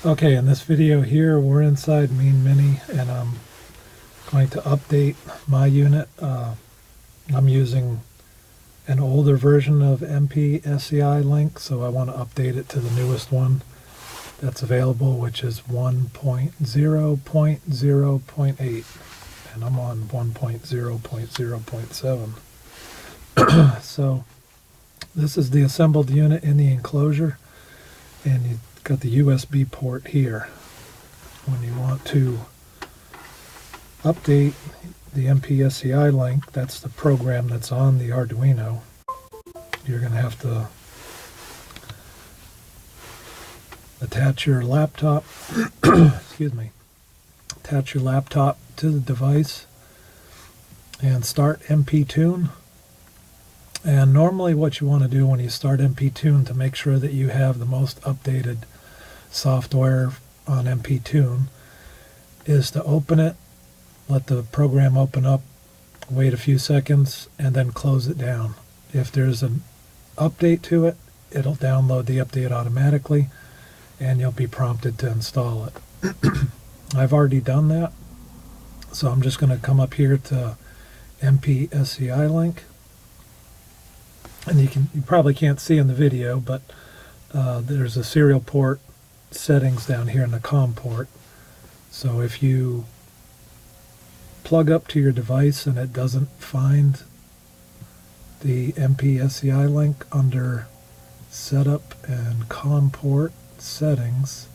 Okay, in this video here, we're inside Mean Mini, and I'm going to update my unit. I'm using an older version of MPSciLink, so I want to update it to the newest one that's available, which is 1.0.0.8, and I'm on 1.0.0.7. So this is the assembled unit in the enclosure, and you've got the USB port here. When you want to update the MPSciLink, that's the program that's on the Arduino, you're going to have to attach your laptop excuse me, attach your laptop to the device and start MPTune. And normally what you want to do when you start MPTune, to make sure that you have the most updated software on MPTune, is to open it, let the program open up, wait a few seconds, and then close it down. If there's an update to it, it'll download the update automatically, and you'll be prompted to install it. I've already done that, so I'm just going to come up here to MPSciLink. And you probably can't see in the video, but there's a serial port settings down here in the COM port. So if you plug up to your device and it doesn't find the MPSciLink under Setup and COM port settings,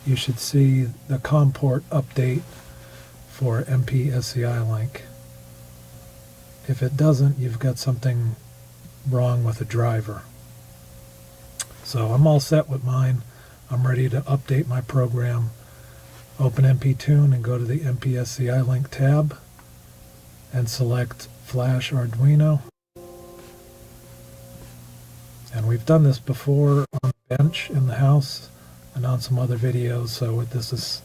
you should see the COM port update for MPSciLink. If it doesn't, you've got something wrong with the driver. So I'm all set with mine. I'm ready to update my program. Open MPTune and go to the MPSciLink tab and select Flash Arduino. And we've done this before on the bench in the house and on some other videos, so this is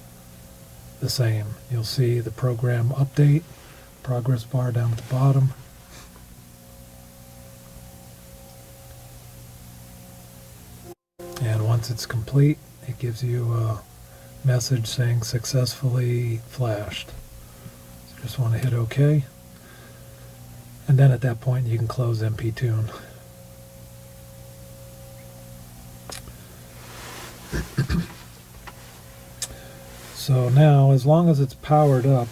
the same. You'll see the program update, progress bar down at the bottom. And once it's complete, it gives you a message saying successfully flashed. So you just want to hit OK. And then at that point you can close MPTune. So now, as long as it's powered up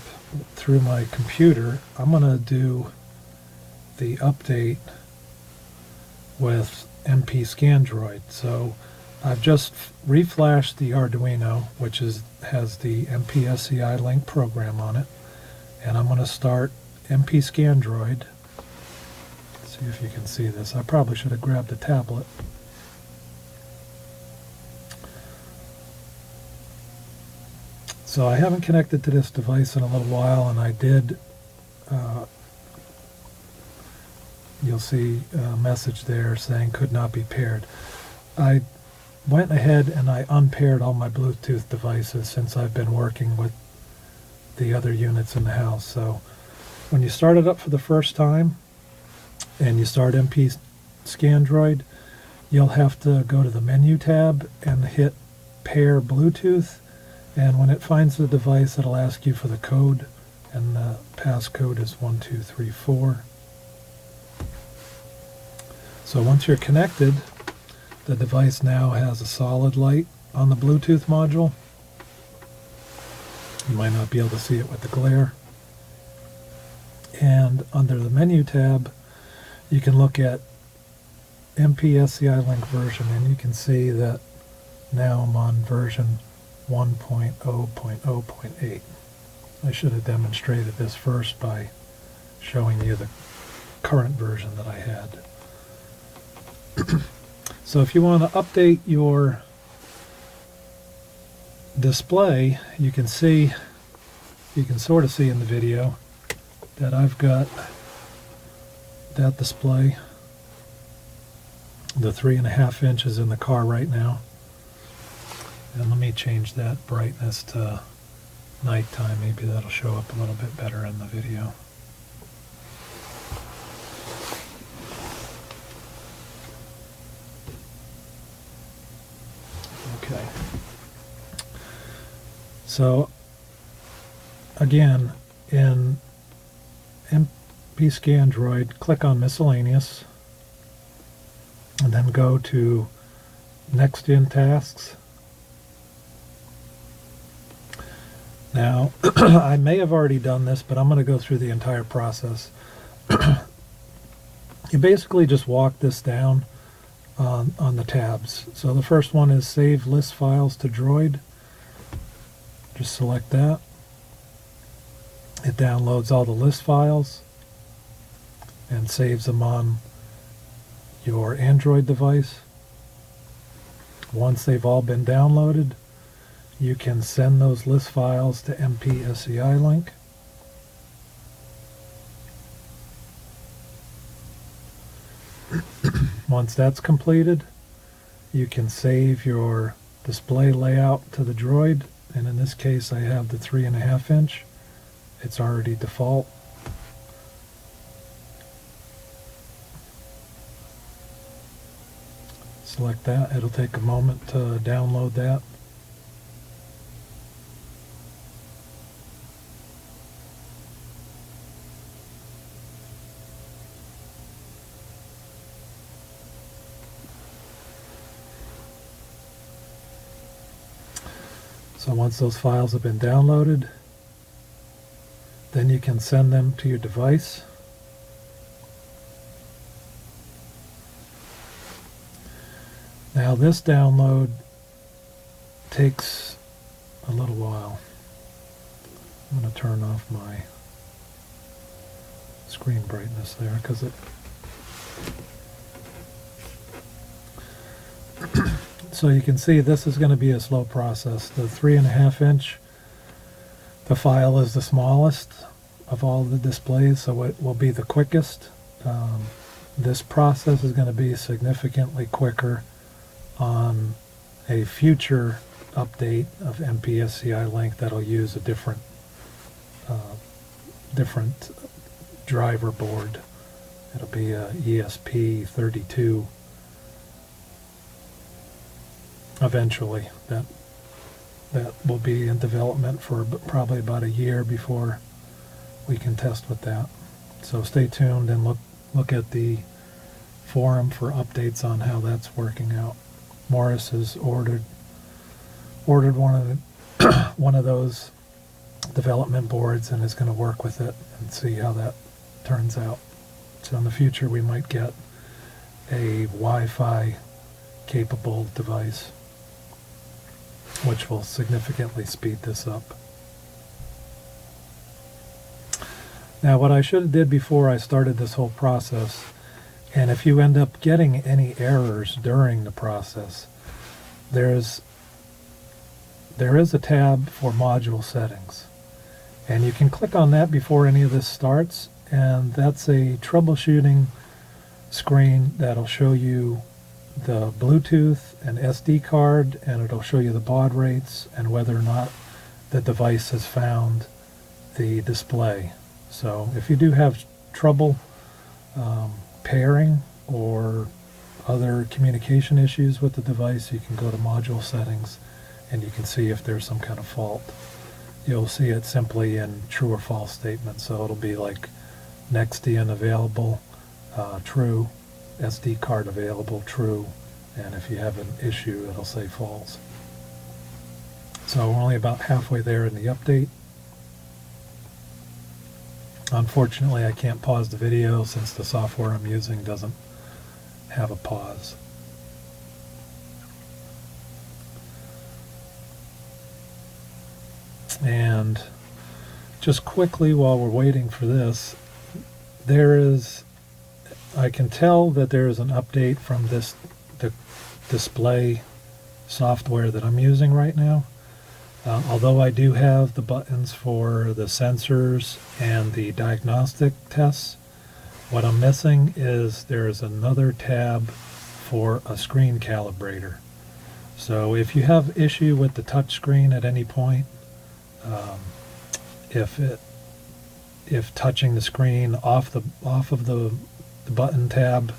through my computer, I'm going to do the update with MPScandroid. So I've just reflashed the Arduino, which has the MPSciLink program on it, and I'm going to start MPScandroid. See if you can see this. I probably should have grabbed a tablet. So I haven't connected to this device in a little while, and I did, you'll see a message there saying could not be paired. I went ahead and I unpaired all my Bluetooth devices since I've been working with the other units in the house. So when you start it up for the first time and you start MPScandroid, you'll have to go to the menu tab and hit pair Bluetooth. And when it finds the device, it'll ask you for the code, and the passcode is 1234. So once you're connected, the device now has a solid light on the Bluetooth module. You might not be able to see it with the glare. And under the menu tab, you can look at MPSciLink version, and you can see that now I'm on version 1.0.0.8. I should have demonstrated this first by showing you the current version that I had. So if you want to update your display, you can sort of see in the video that I've got that display, the 3.5 inches in the car right now. And let me change that brightness to nighttime. Maybe that'll show up a little bit better in the video. Okay. So again, in MPSciAndroid, click on Miscellaneous, and then go to Next in Tasks. Now, I may have already done this, but I'm going to go through the entire process. You basically just walk this down on the tabs. So the first one is Save List Files to Droid. Just select that. It downloads all the list files and saves them on your Android device. Once they've all been downloaded, you can send those list files to MPSciLink. Once that's completed, you can save your display layout to the droid, and in this case I have the 3.5 inch. It's already default. Select that. It'll take a moment to download that. So once those files have been downloaded, then you can send them to your device. Now this download takes a little while. I'm going to turn off my screen brightness there because it so you can see this is going to be a slow process. The 3.5 inch, the file is the smallest of all the displays, so it will be the quickest. This process is going to be significantly quicker on a future update of MPSciLink that'll use a different driver board. It'll be a ESP32 eventually. That will be in development for probably about a year before we can test with that. So stay tuned and look at the forum for updates on how that's working out. Morris has ordered one of those development boards and is going to work with it and see how that turns out. So in the future we might get a Wi-Fi capable device, which will significantly speed this up. Now what I should have did before I started this whole process, and if you end up getting any errors during the process, there is a tab for module settings, and you can click on that before any of this starts, and that's a troubleshooting screen that'll show you the Bluetooth and SD card, and it'll show you the baud rates and whether or not the device has found the display. So if you do have trouble pairing or other communication issues with the device, you can go to module settings and you can see if there's some kind of fault. You'll see it simply in true or false statements, so it'll be like next in available, true, SD card available, true, and if you have an issue it'll say false. So we're only about halfway there in the update. Unfortunately I can't pause the video since the software I'm using doesn't have a pause. And just quickly while we're waiting for this, I can tell that there is an update from the display software that I'm using right now. Although I do have the buttons for the sensors and the diagnostic tests, what I'm missing is there is another tab for a screen calibrator. So if you have issue with the touch screen at any point, if touching the screen off of the button tab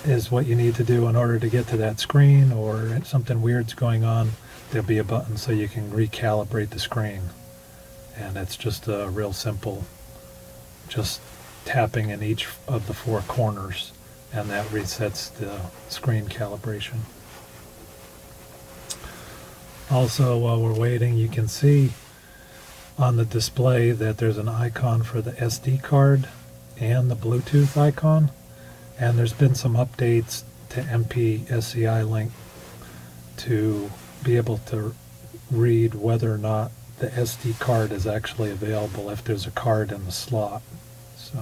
is what you need to do in order to get to that screen, or something weird's going on, there'll be a button so you can recalibrate the screen. And it's just a real simple, just tapping in each of the four corners, and that resets the screen calibration. Also, while we're waiting, you can see on the display that there's an icon for the SD card and the Bluetooth icon, and there's been some updates to MPSciLink to be able to read whether or not the SD card is actually available if there's a card in the slot. So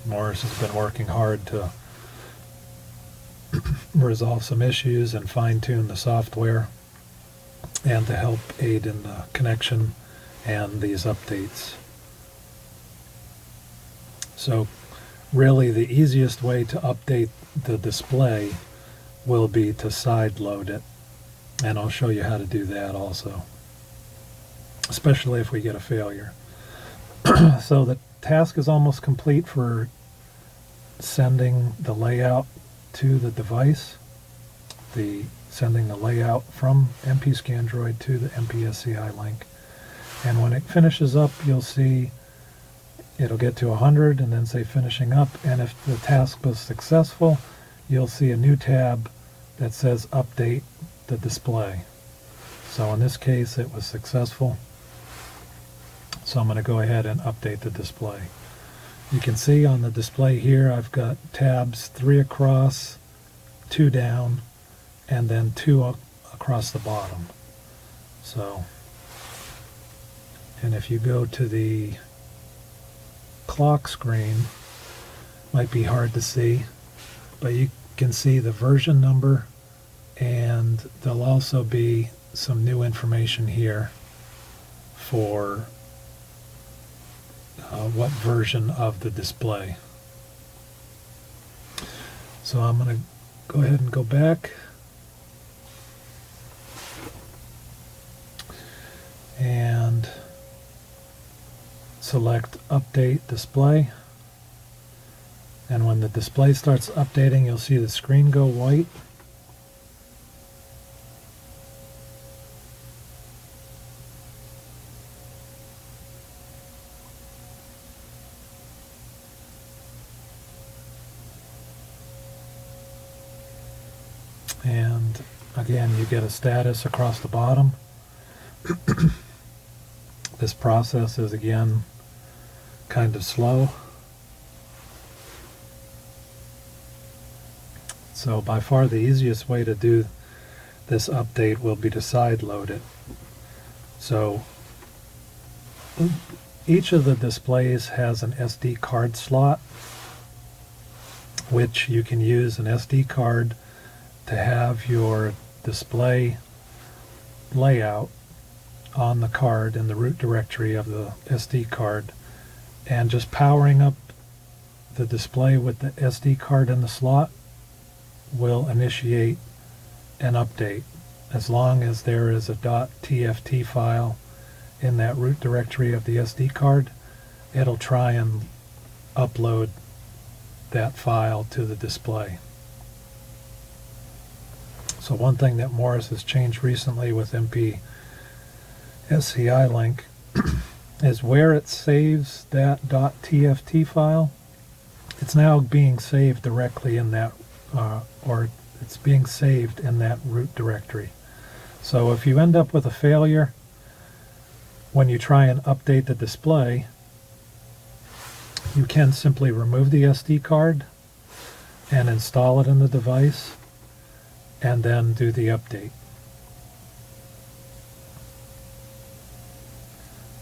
Morris has been working hard to resolve some issues and fine-tune the software, and to help aid in the connection and these updates. So really the easiest way to update the display will be to side load it, and I'll show you how to do that also, especially if we get a failure. So the task is almost complete for sending the layout to the device, sending the layout from MPScandroid to the MPSciLink. And when it finishes up, you'll see it'll get to 100 and then say finishing up, and if the task was successful, you'll see a new tab that says update the display. So in this case it was successful, so I'm going to go ahead and update the display. You can see on the display here I've got tabs 3 across, 2 down, and then 2 across the bottom. So, and if you go to the clock screen, might be hard to see, but you can see the version number, and there'll also be some new information here for what version of the display. So I'm going to go ahead and go back and select update display, and when the display starts updating, you'll see the screen go white. And again, you get a status across the bottom. This process is again kind of slow. So by far the easiest way to do this update will be to side load it. So each of the displays has an SD card slot, which you can use an SD card to have your display layout on the card in the root directory of the SD card, and just powering up the display with the SD card in the slot will initiate an update. As long as there is a .tft file in that root directory of the SD card, it'll try and upload that file to the display. So one thing that Morris has changed recently with MPSciLink is where it saves that .tft file, it's now being saved directly in that, or it's being saved in that root directory. So if you end up with a failure when you try and update the display, you can simply remove the SD card and install it in the device, and then do the update.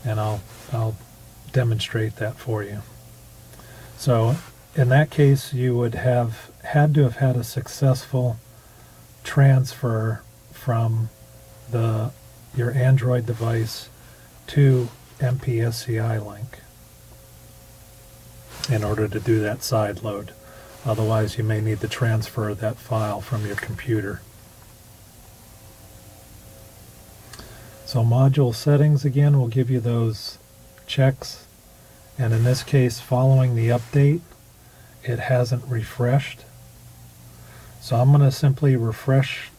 And I'll demonstrate that for you. So in that case, you would have had to have had a successful transfer from your Android device to MPSciLink in order to do that side load. Otherwise, you may need to transfer that file from your computer. So module settings again will give you those checks, And in this case, following the update, it hasn't refreshed. So I'm going to simply refresh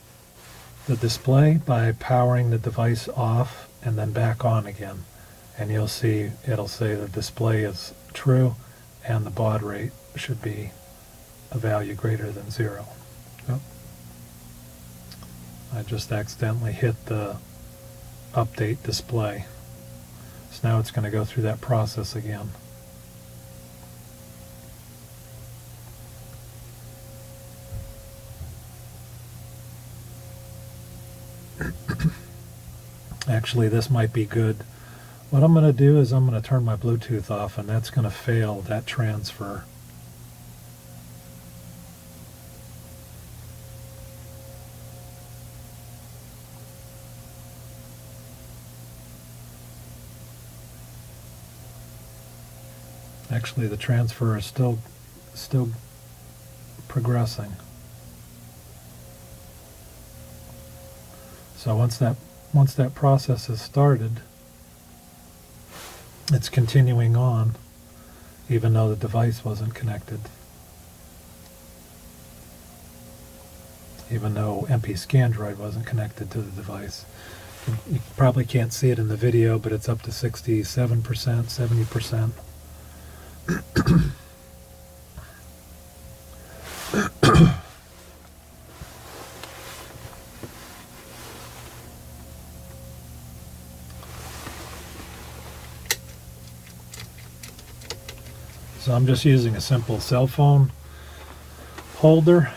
the display by powering the device off and then back on again. And you'll see it'll say the display is true and the baud rate should be a value greater than 0. Oh. I just accidentally hit the update display. So now it's going to go through that process again. Actually, this might be good. What I'm going to do is I'm going to turn my Bluetooth off, and that's going to fail that transfer. Actually, the transfer is still progressing. So once that process has started, it's continuing on, even though the device wasn't connected. Even though MPSciLink wasn't connected to the device. You probably can't see it in the video, but it's up to 67%, 70%. So I'm just using a simple cell phone holder,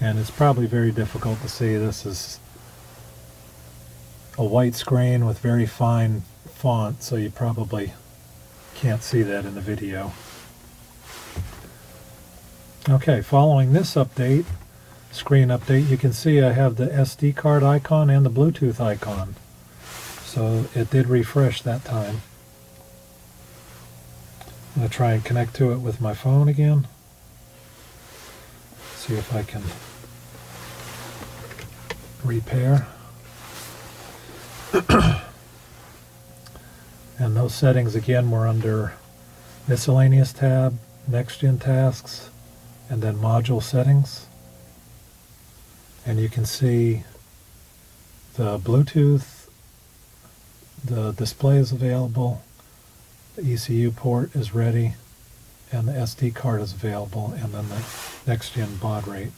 and it's probably very difficult to see. This is a white screen with very fine font, so you probably can't see that in the video. Okay, following this update, screen update, you can see I have the SD card icon and the Bluetooth icon. So it did refresh that time. I'm going to try and connect to it with my phone again. See if I can repair. And those settings again were under Miscellaneous tab, Next Gen Tasks, and then Module Settings. And you can see the Bluetooth, the display is available, the ECU port is ready, and the SD card is available, and then the Next Gen baud rate.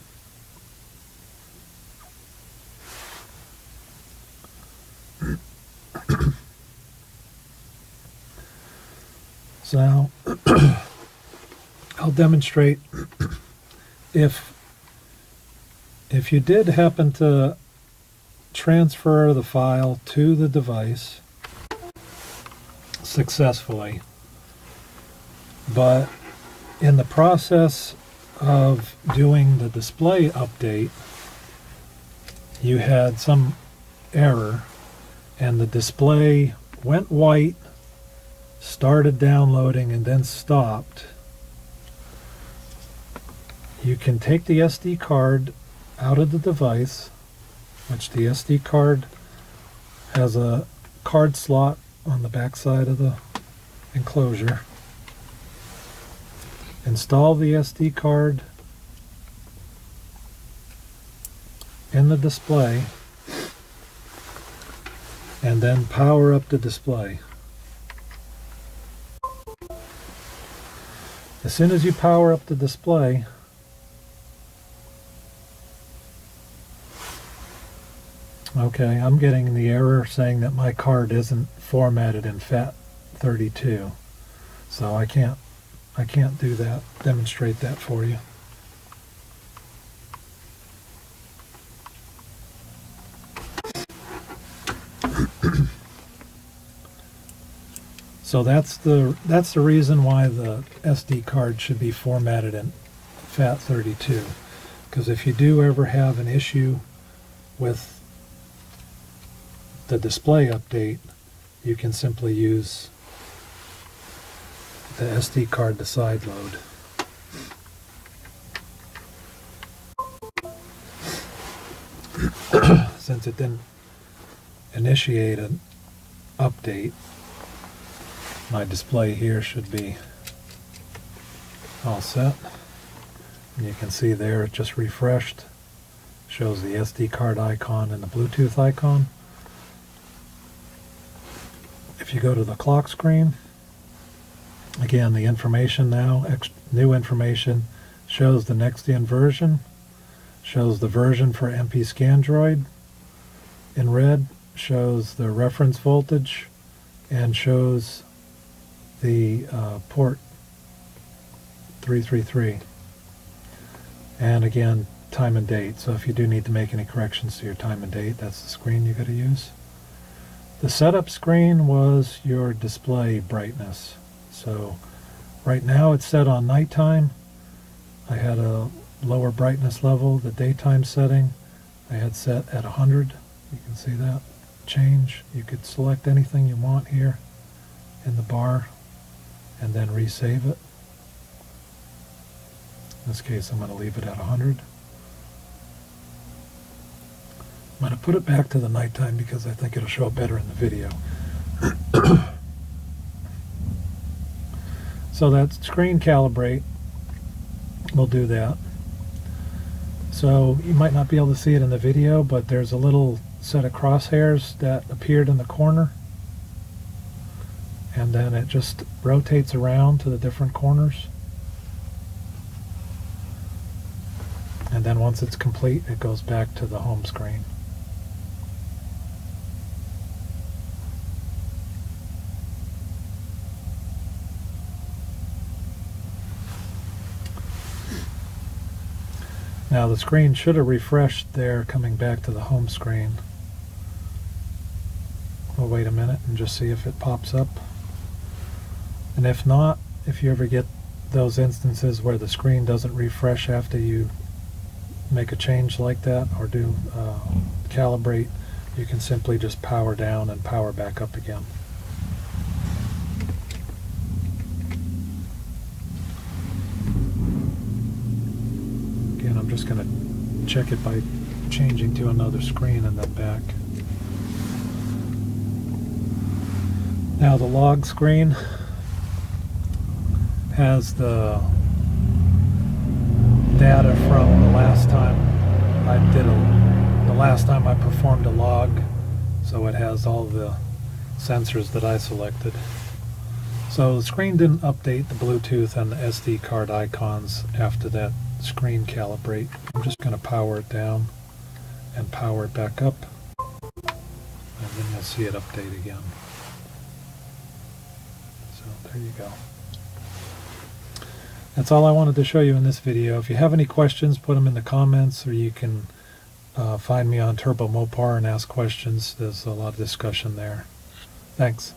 So now I'll demonstrate if you did happen to transfer the file to the device successfully, but in the process of doing the display update you had some error and the display went white, started downloading, and then stopped, you can take the SD card out of the device, which the SD card has a card slot on the back side of the enclosure. Install the SD card in the display and then power up the display. As soon as you power up the display, okay, I'm getting the error saying that my card isn't formatted in FAT32, so I can't do that, demonstrate that for you. So that's the reason why the SD card should be formatted in FAT32, because if you do ever have an issue with the display update, you can simply use the SD card to side load. Since it didn't initiate an update, My display here should be all set. And you can see there it just refreshed. Shows the SD card icon and the Bluetooth icon. If you go to the clock screen, again, the information now, new information, shows the next-in version, shows the version for MPSciLink in red, shows the reference voltage, and shows the port 333. And again, time and date. So if you do need to make any corrections to your time and date, that's the screen you got to use. The setup screen was your display brightness. So right now it's set on nighttime. I had a lower brightness level. The daytime setting I had set at 100. You can see that change. You could select anything you want here in the bar and then resave it. In this case, I'm going to leave it at 100. I'm going to put it back to the nighttime because I think it'll show up better in the video. So that screen calibrate will do that. So you might not be able to see it in the video, but there's a little set of crosshairs that appeared in the corner. And then it just rotates around to the different corners. And then once it's complete, it goes back to the home screen. Now the screen should have refreshed there coming back to the home screen. We'll wait a minute and just see if it pops up. And if not, if you ever get those instances where the screen doesn't refresh after you make a change like that or do calibrate, you can simply just power down and power back up again. Again, I'm just going to check it by changing to another screen and then back. Now the log screen has the data from the last time I performed a log, so it has all the sensors that I selected. So the screen didn't update the Bluetooth and the SD card icons after that screen calibrate. I'm just going to power it down and power it back up, and then you'll see it update again. So there you go. That's all I wanted to show you in this video. If you have any questions, put them in the comments, or you can find me on Turbo Mopar and ask questions. There's a lot of discussion there. Thanks.